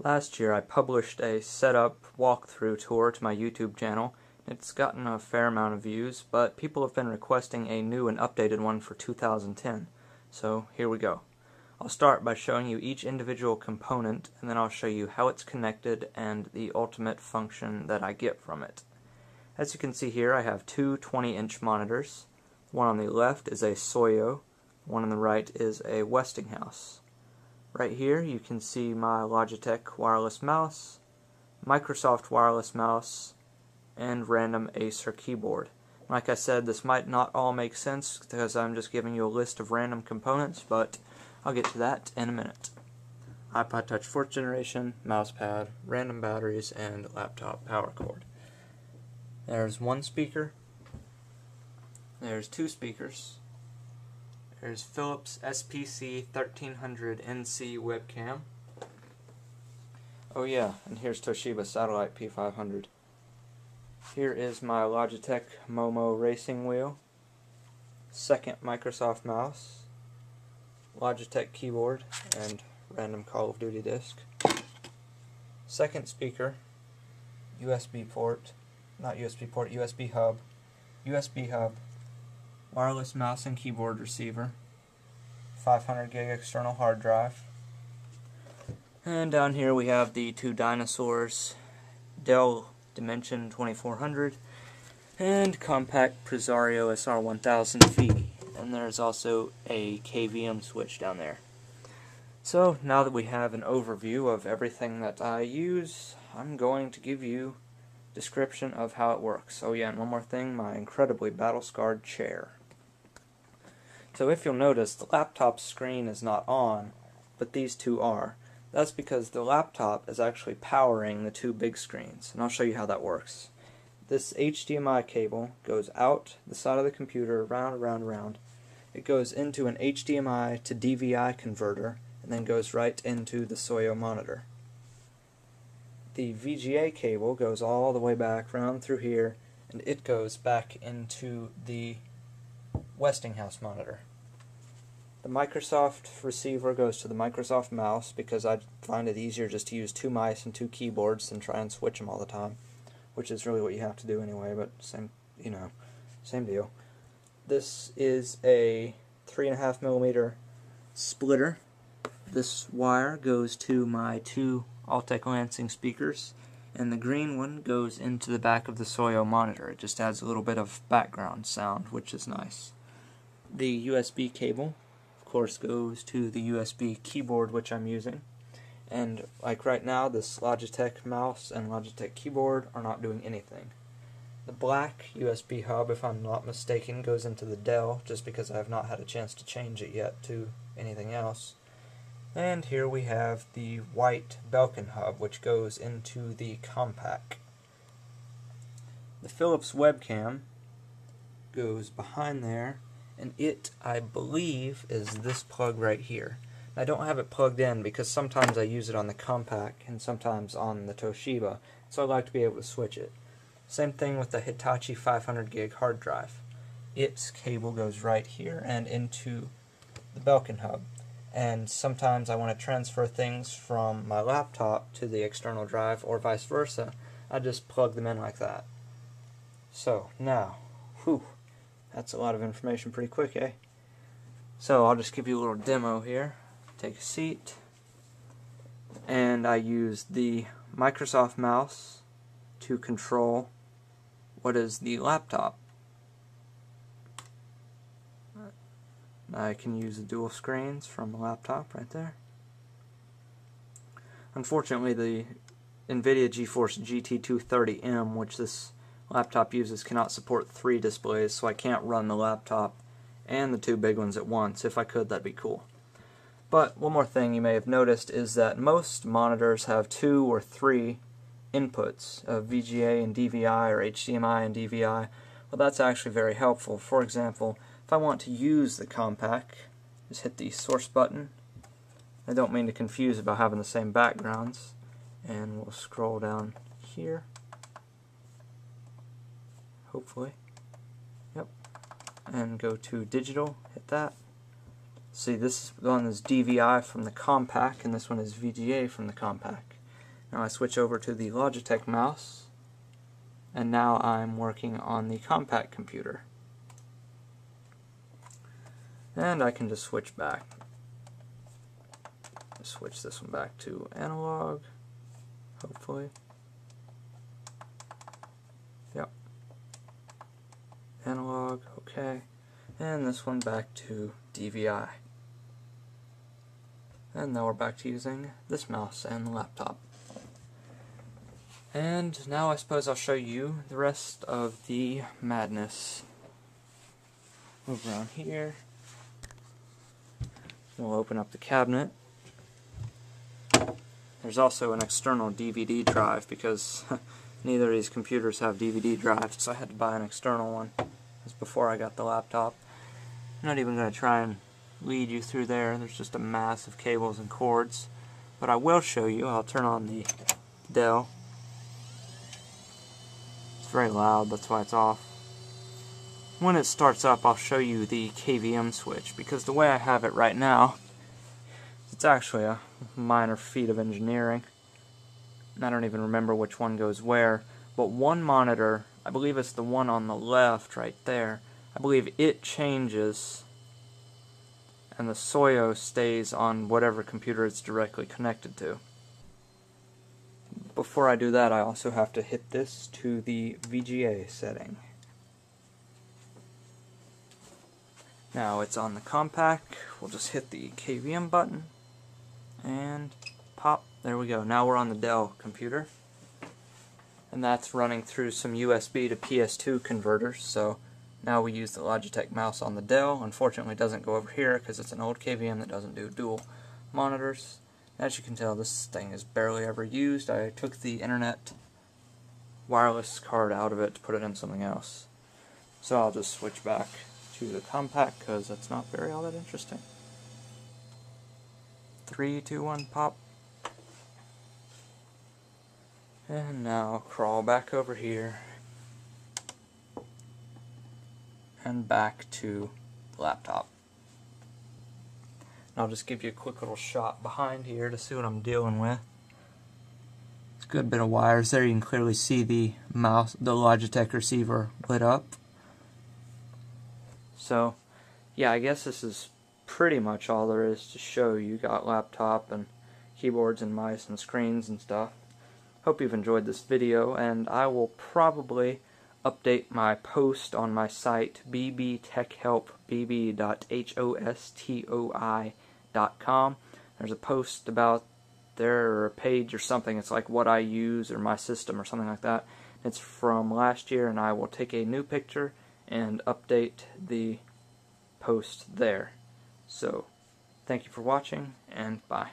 Last year I published a setup walkthrough tour to my YouTube channel. It's gotten a fair amount of views, but people have been requesting a new and updated one for 2010. So here we go. I'll start by showing you each individual component, and then I'll show you how it's connected and the ultimate function that I get from it. As you can see here, I have two 20-inch monitors. One on the left is a Soyo, one on the right is a Westinghouse. Right here you can see my Logitech wireless mouse, Microsoft wireless mouse, and random Acer keyboard. Like I said, this might not all make sense because I'm just giving you a list of random components, but I'll get to that in a minute. iPod Touch 4th generation, mousepad, random batteries, and laptop power cord. There's one speaker, there's two speakers, there's Philips SPC 1300 NC webcam. Oh yeah, and here's Toshiba Satellite P500. Here is my Logitech Momo racing wheel, second Microsoft mouse, Logitech keyboard, and random Call of Duty disc. Second speaker, USB port, not USB port, USB hub, wireless mouse and keyboard receiver, 500 gig external hard drive, and down here we have the two dinosaurs, Dell Dimension 2400 and compact Presario SR1000V, and there's also a Kvm Switch down there. So now that we have an overview of everything that I use, I'm going to give you a description of how it works. Oh yeah, and one more thing, my incredibly battle-scarred chair. So if you'll notice, the laptop screen is not on, but these two are. That's because the laptop is actually powering the two big screens, and I'll show you how that works. This HDMI cable goes out the side of the computer, around. It goes into an HDMI to DVI converter, and then goes right into the Soyo monitor. The VGA cable goes all the way back, round through here, and it goes back into the Westinghouse monitor. The Microsoft receiver goes to the Microsoft mouse because I find it easier just to use two mice and two keyboards than try and switch them all the time, which is really what you have to do anyway, but same deal. This is a 3.5mm splitter. This wire goes to my two Altec Lansing speakers, and the green one goes into the back of the Soyo monitor. It just adds a little bit of background sound, which is nice. The USB cable, of course, goes to the USB keyboard which I'm using, and like right now this Logitech mouse and Logitech keyboard are not doing anything. The black USB hub, if I'm not mistaken, goes into the Dell just because I have not had a chance to change it yet to anything else. And here we have the white Belkin hub, which goes into the compact. The Philips webcam goes behind there, and it, I believe, is this plug right here. I don't have it plugged in because sometimes I use it on the compact and sometimes on the Toshiba, so I like to be able to switch it. Same thing with the Hitachi 500 gig hard drive. Its cable goes right here and into the Belkin hub. And sometimes I want to transfer things from my laptop to the external drive or vice versa. I just plug them in like that. So now, that's a lot of information pretty quick, eh? So I'll just give you a little demo here. Take a seat, and I use the Microsoft mouse to control what is the laptop. I can use the dual screens from the laptop right there. Unfortunately, the NVIDIA GeForce GT 230M, which this laptop uses, cannot support 3 displays, so I can't run the laptop and the two big ones at once. If I could, that'd be cool. But one more thing you may have noticed is that most monitors have 2 or 3 inputs of VGA and DVI or HDMI and DVI. Well, that's actually very helpful. For example, if I want to use the compact, just hit the source button. I don't mean to confuse about having the same backgrounds. And we'll scroll down here. Hopefully. Yep. And go to digital, hit that. See, this one is DVI from the compact, and this one is VGA from the compact. Now I switch over to the Logitech Mouse, and now I'm working on the compact computer. And I can just switch back. Switch this one back to analog, hopefully. Yep. Analog, okay. And this one back to DVI. And now we're back to using this mouse and the laptop. And now I suppose I'll show you the rest of the madness. Move around here. We'll open up the cabinet. There's also an external DVD drive because neither of these computers have DVD drives, so I had to buy an external one. This was before I got the laptop. I'm not even going to try and lead you through there. There's just a mass of cables and cords. But I will show you. I'll turn on the Dell. It's very loud, that's why it's off. When it starts up, I'll show you the Kvm switch, because the way I have it right now, it's actually a minor feat of engineering. I don't even remember which one goes where, but one monitor, I believe it's the one on the left right there, I believe it changes and the SOYO stays on whatever computer it's directly connected to. Before I do that, I also have to hit this to the VGA setting. Now it's on the compact. We'll just hit the KVM button and pop. There we go. Now we're on the Dell computer. And that's running through some USB to PS2 converters. So now we use the Logitech mouse on the Dell. Unfortunately, it doesn't go over here because it's an old KVM that doesn't do dual monitors. As you can tell, this thing is barely ever used. I took the internet wireless card out of it to put it in something else. So I'll just switch back to the compact because that's not very all that interesting. 3, 2, 1, pop. And now crawl back over here and back to the laptop. I'll just give you a quick little shot behind here to see what I'm dealing with. It's a good bit of wires there. You can clearly see the mouse, the Logitech receiver lit up. So, yeah, I guess this is pretty much all there is to show. You got laptop and keyboards and mice and screens and stuff. Hope you've enjoyed this video, and I will probably update my post on my site bbtechhelp.com. There's a post about there, or a page or something. It's like what I use or my system or something like that. It's from last year, and I will take a new picture and update the post there. So, thank you for watching, and bye.